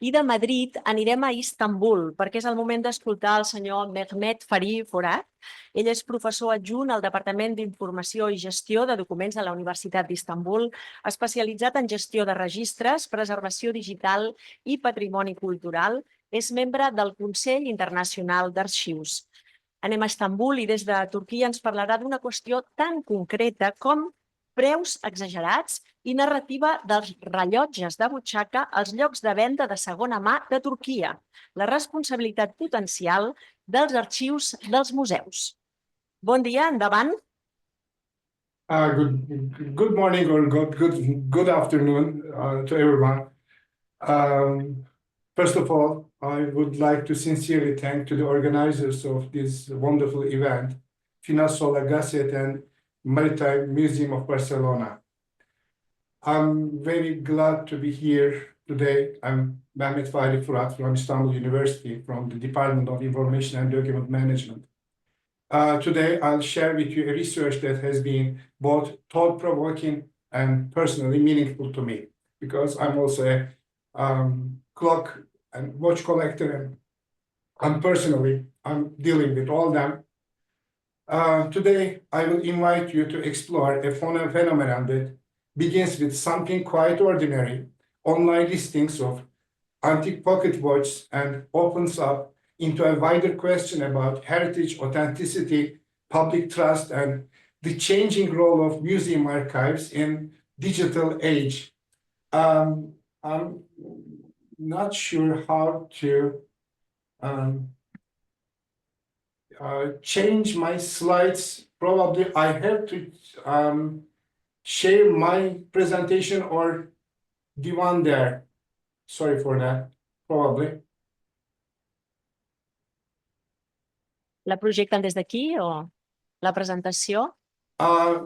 I de Madrid anirem a Istanbul, perquè és el moment d'escoltar el senyor Fahri Furat. Ell és professor adjunt al Departament d'Informació i Gestió de Documents de la Universitat d'Istanbul, especialitzat en gestió de registres, preservació digital i patrimoni cultural. És membre del Consell Internacional d'Arxius. Anem a Istanbul i des de Turquia ens parlarà d'una qüestió tan concreta com preus exagerats i narrativa dels rellotges de butxaca als llocs de venda de segona mà de Turquia, la responsabilitat potencial dels arxius dels museus. Bon dia, endavant. Good morning or good afternoon to everyone. First of all, I would like to sincerely thank to the organizers of this wonderful event, Finasola Gasset and Marítim Museum of Barcelona. I'm very glad to be here today. I'm Fahri Furat from Istanbul University, from the Department of Information and Document Management. Today, I'll share with you a research that has been both thought-provoking and personally meaningful to me, because I'm also a clock and watch collector, and I'm dealing with all them. Today, I will invite you to explore a phenomenon that begins with something quite ordinary, online listings of antique pocket watches, and opens up into a wider question about heritage, authenticity, public trust, and the changing role of museum archives in digital age. I'm not sure how to change my slides. Probably I have to share my presentation or the one there. Sorry for that, probably. La projecten des d'aquí o la presentació?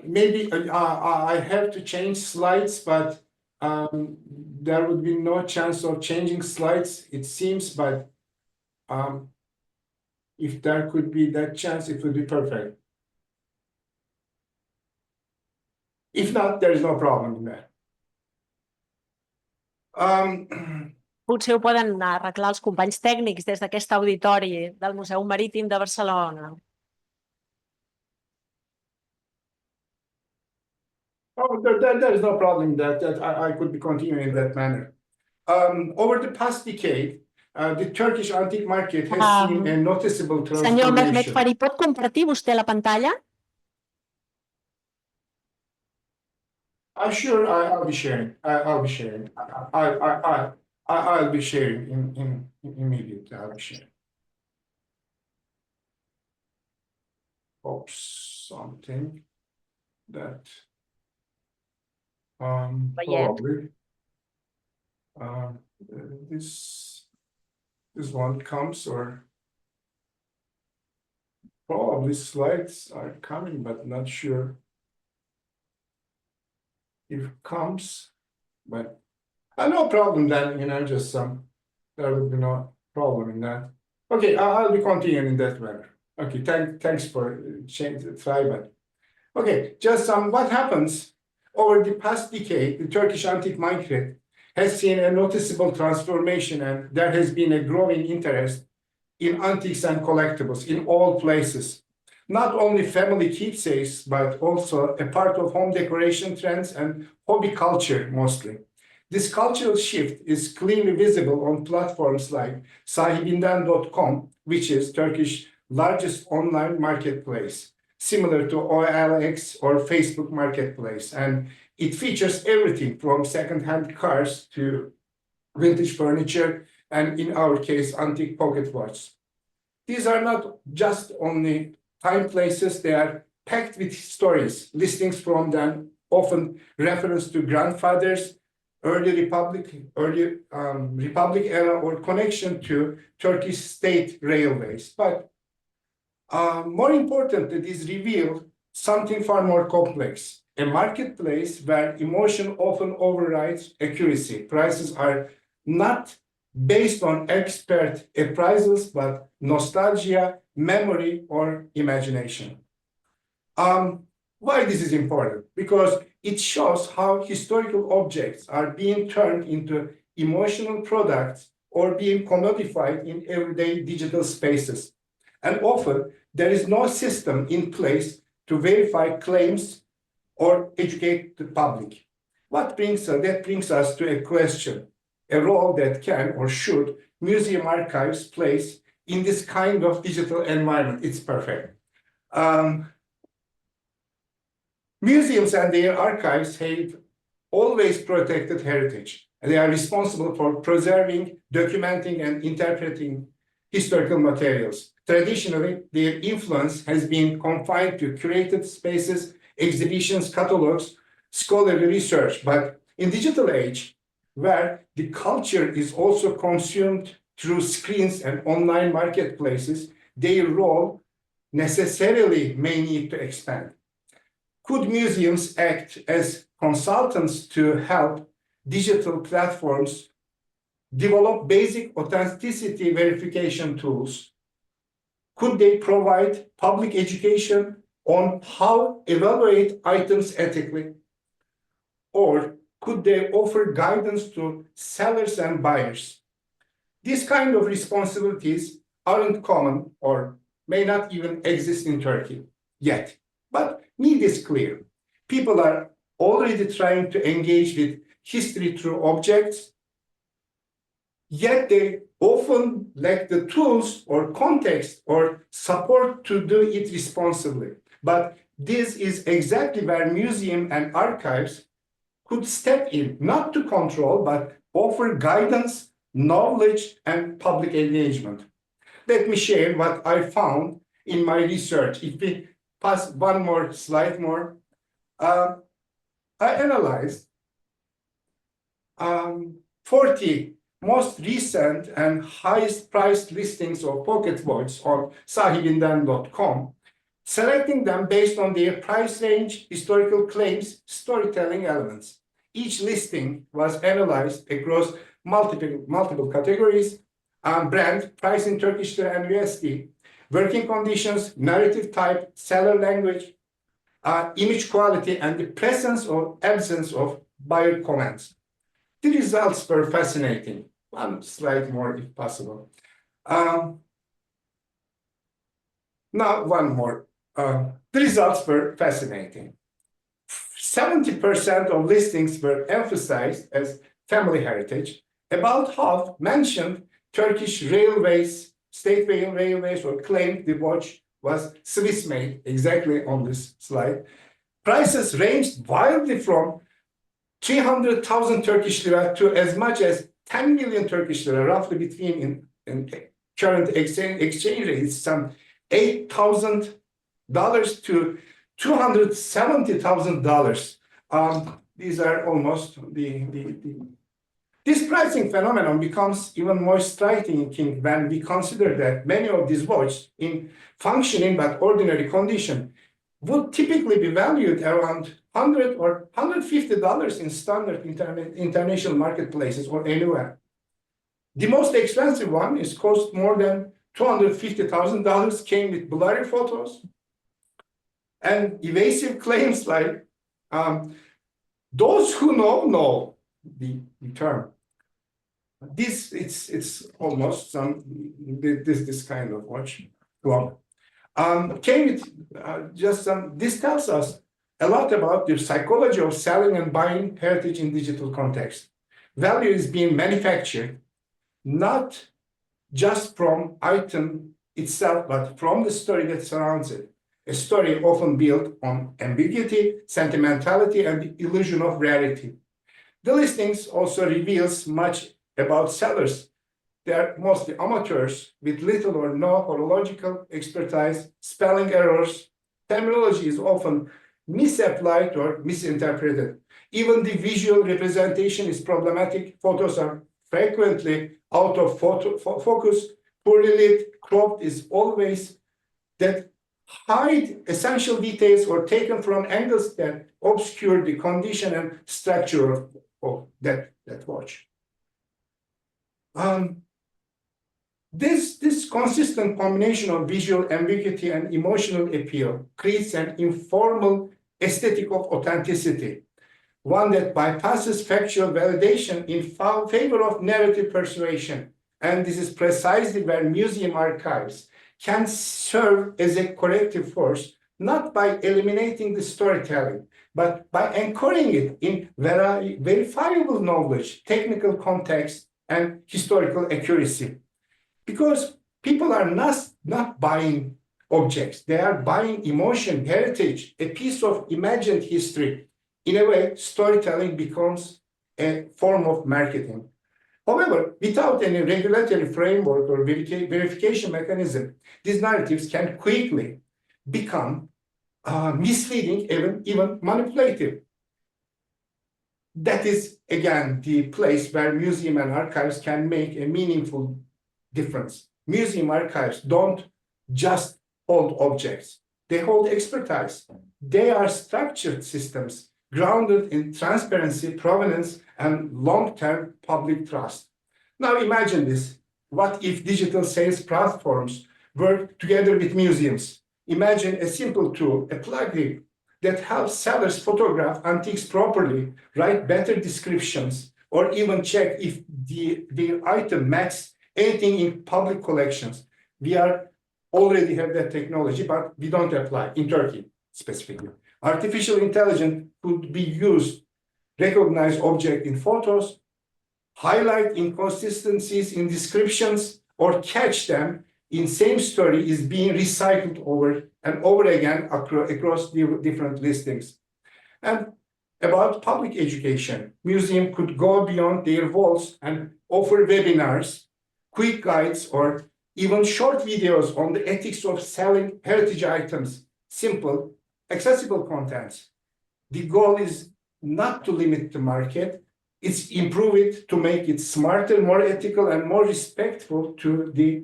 Maybe I have to change slides, but there would be no chance of changing slides, it seems, but if there could be that chance, it would be perfect. If not, there is no problem in that. Potser ho poden arreglar els companys tècnics des d'aquest auditori del Museu Marítim de Barcelona. Oh, there is no problem that I could be continuing in that manner. Over the past decade, the Turkish antique market has seen a noticeable Senyor transformation. Fahri, pot compartir vostè la pantalla? Sure, I'll be sharing. I'll be sharing. I'll be sharing in immediately. I'll be sharing. Oops, something that probably this one comes, or probably slides are coming, but not sure if it comes, but no problem then, just there will be no problem in that. Okay, I'll be continuing in that manner. Okay, thanks for try, but okay, just what happens over the past decade. The Turkish antique market has seen a noticeable transformation, and there has been a growing interest in antiques and collectibles in all places. Not only family keepsakes, but also a part of home decoration trends and hobby culture mostly. This cultural shift is clearly visible on platforms like sahibinden.com, which is Turkish largest online marketplace, similar to OLX or Facebook Marketplace. And it features everything from second-hand cars to vintage furniture, and in our case, antique pocket watches. These are not just only time places, they are packed with stories. Listings from them often reference to grandfathers, early Republic era, or connection to Turkish state railways. But more importantly, this reveals something far more complex. A marketplace where emotion often overrides accuracy. Prices are not based on expert appraisals, but nostalgia, memory, or imagination. Why this is important? Because it shows how historical objects are being turned into emotional products or being commodified in everyday digital spaces. And often, there is no system in place to verify claims or educate the public. That brings us to a question, a role that can or should museum archives play in this kind of digital environment. It's perfect. Museums and their archives have always protected heritage, and they are responsible for preserving, documenting, and interpreting historical materials. Traditionally, their influence has been confined to curated spaces, exhibitions, catalogs, scholarly research. But in digital age, where the culture is also consumed through screens and online marketplaces, their role necessarily may need to expand. Could museums act as consultants to help digital platforms develop basic authenticity verification tools? Could they provide public education on how to evaluate items ethically? Or could they offer guidance to sellers and buyers? These kind of responsibilities aren't common or may not even exist in Turkey yet. But need is clear. People are already trying to engage with history through objects, yet they often lack the tools or context or support to do it responsibly. But this is exactly where museum and archives could step in, not to control, but offer guidance, knowledge, and public engagement. Let me share what I found in my research. If we pass one more slide more, I analyzed 40 most recent and highest priced listings of pocket watches on sahibinden.com, selecting them based on their price range, historical claims, storytelling elements. Each listing was analyzed across multiple categories: brand, price in Turkish lira and USD, working conditions, narrative type, seller language, image quality, and the presence or absence of buyer comments. The results were fascinating. One slide more if possible. Now one more. The results were fascinating. 70% of listings were emphasized as family heritage. About half mentioned Turkish railways, state railways, or claimed the watch was Swiss made, exactly on this slide. Prices ranged wildly from 300,000 Turkish lira to as much as 10 million Turkish lira, roughly between in current exchange rates, some $8,000 to $270,000. These are almost This pricing phenomenon becomes even more striking when we consider that many of these watches in functioning but ordinary condition would typically be valued around $100 or $150 in standard international marketplaces or anywhere. The most expensive one is cost more than $250,000, came with blurry photos and evasive claims like those who know the term. It's almost this kind of watch. Well, came with just some. This tells us a lot about the psychology of selling and buying heritage in digital context. Value is being manufactured not just from item itself, but from the story that surrounds it. A story often built on ambiguity, sentimentality, and the illusion of rarity. The listings also reveals much about sellers. They are mostly amateurs with little or no horological expertise, spelling errors. Terminology is often misapplied or misinterpreted. Even the visual representation is problematic. Photos are frequently out of focus, poorly lit, cropped is always that hide essential details or taken from angles that obscure the condition and structure of that watch. This consistent combination of visual ambiguity and emotional appeal creates an informal aesthetic of authenticity. one that bypasses factual validation in favor of narrative persuasion. And this is precisely where museum archives can serve as a corrective force, not by eliminating the storytelling, but by anchoring it in verifiable knowledge, technical context, and historical accuracy. Because people are not buying objects, they are buying emotion, heritage, a piece of imagined history. In a way, storytelling becomes a form of marketing. However, without any regulatory framework or verification mechanism, these narratives can quickly become misleading, even manipulative. That is, again, the place where museum and archives can make a meaningful difference. Museum archives don't just hold objects, they hold expertise. They are structured systems grounded in transparency, provenance, and long-term public trust. Now imagine this. What if digital sales platforms work together with museums? Imagine a simple tool, a plugin that helps sellers photograph antiques properly, write better descriptions, or even check if the item matches anything in public collections. We already have that technology, but we don't apply in Turkey specifically. Artificial intelligence could be used, recognize objects in photos, highlight inconsistencies in descriptions, or catch them in same story is being recycled over and over again across the different listings. And about public education, museum could go beyond their walls and offer webinars, quick guides, or even short videos on the ethics of selling heritage items, simple, accessible contents. The goal is not to limit the market, it's improve it to make it smarter, more ethical, and more respectful to the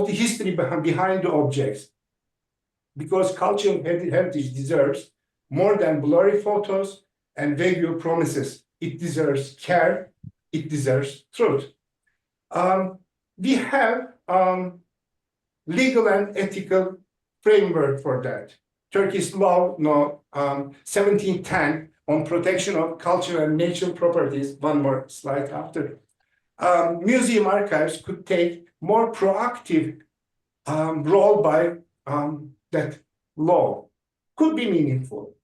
history behind the objects. Because cultural heritage deserves more than blurry photos and vague promises. It deserves care, it deserves truth. We have legal and ethical framework for that. Turkish law, 1710 on protection of cultural and natural properties, one more slide after. Museum archives could take more proactive role by that law, could be meaningful.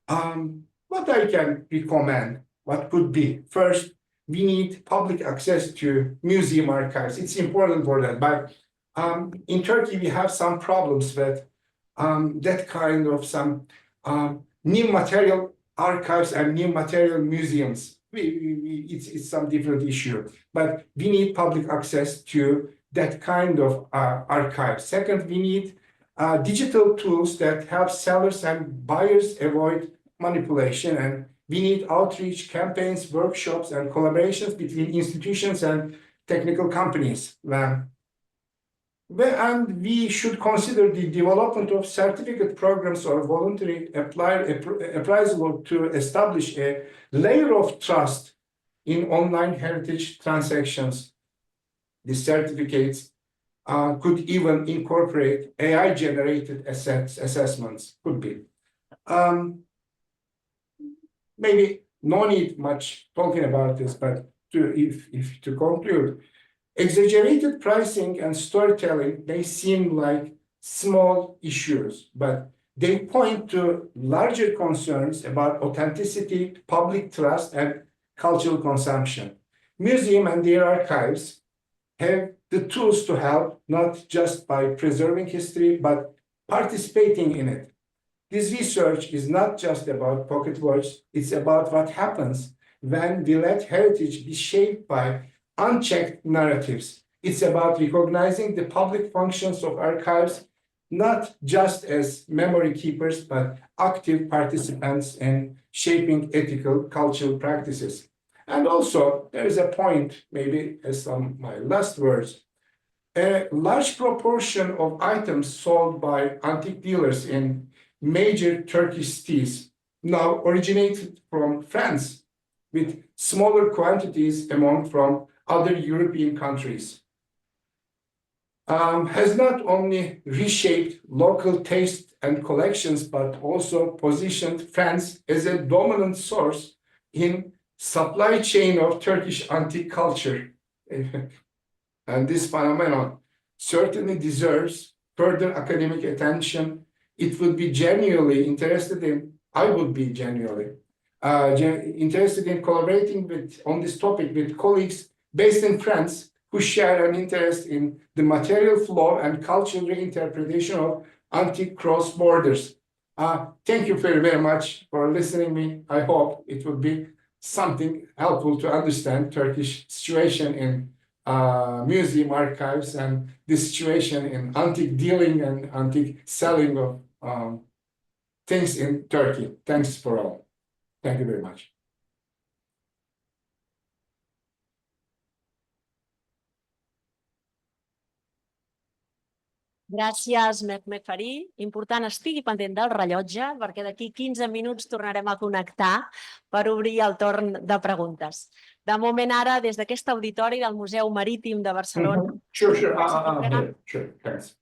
What I can recommend, what could be, first, we need public access to museum archives. It's important for that, but in Turkey, we have some problems with that kind of some new material archives and new material museums. It's some different issue, but we need public access to that kind of archive. Second, we need digital tools that help sellers and buyers avoid manipulation, and we need outreach campaigns, workshops, and collaborations between institutions and technical companies. And we should consider the development of certificate programs or voluntary appraisal to establish a layer of trust in online heritage transactions. The certificates could even incorporate AI-generated assessments, could be. Maybe no need much talking about this, but to conclude, exaggerated pricing and storytelling may seem like small issues, but they point to larger concerns about authenticity, public trust, and cultural consumption. Museums and their archives have the tools to help, not just by preserving history, but participating in it. This research is not just about pocket watch, it's about what happens when we let heritage be shaped by unchecked narratives. It's about recognizing the public functions of archives, not just as memory keepers, but active participants in shaping ethical cultural practices. And also, there is a point, maybe as my last words, a large proportion of items sold by antique dealers in major Turkish cities now originated from France, with smaller quantities from other European countries. has not only reshaped local taste and collections, but also positioned France as a dominant source in supply chain of Turkish antique culture. And this phenomenon certainly deserves further academic attention. It would be genuinely interested in, I would be genuinely interested in collaborating on this topic with colleagues based in France who share an interest in the material flow and cultural reinterpretation of antique cross borders. Thank you very much for listening to me. I hope it would be something helpful to understand Turkish situation in museum archives and the situation in antique dealing and antique selling of things in Turkey. Thanks for all. Thank you very much. Gràcies, Mehmet Fahri. Important, estigui pendent del rellotge, perquè d'aquí 15 minuts tornarem a connectar per obrir el torn de preguntes. De moment ara, des d'aquest auditori del Museu Marítim de Barcelona... Sure. I'm here. Sure, thanks.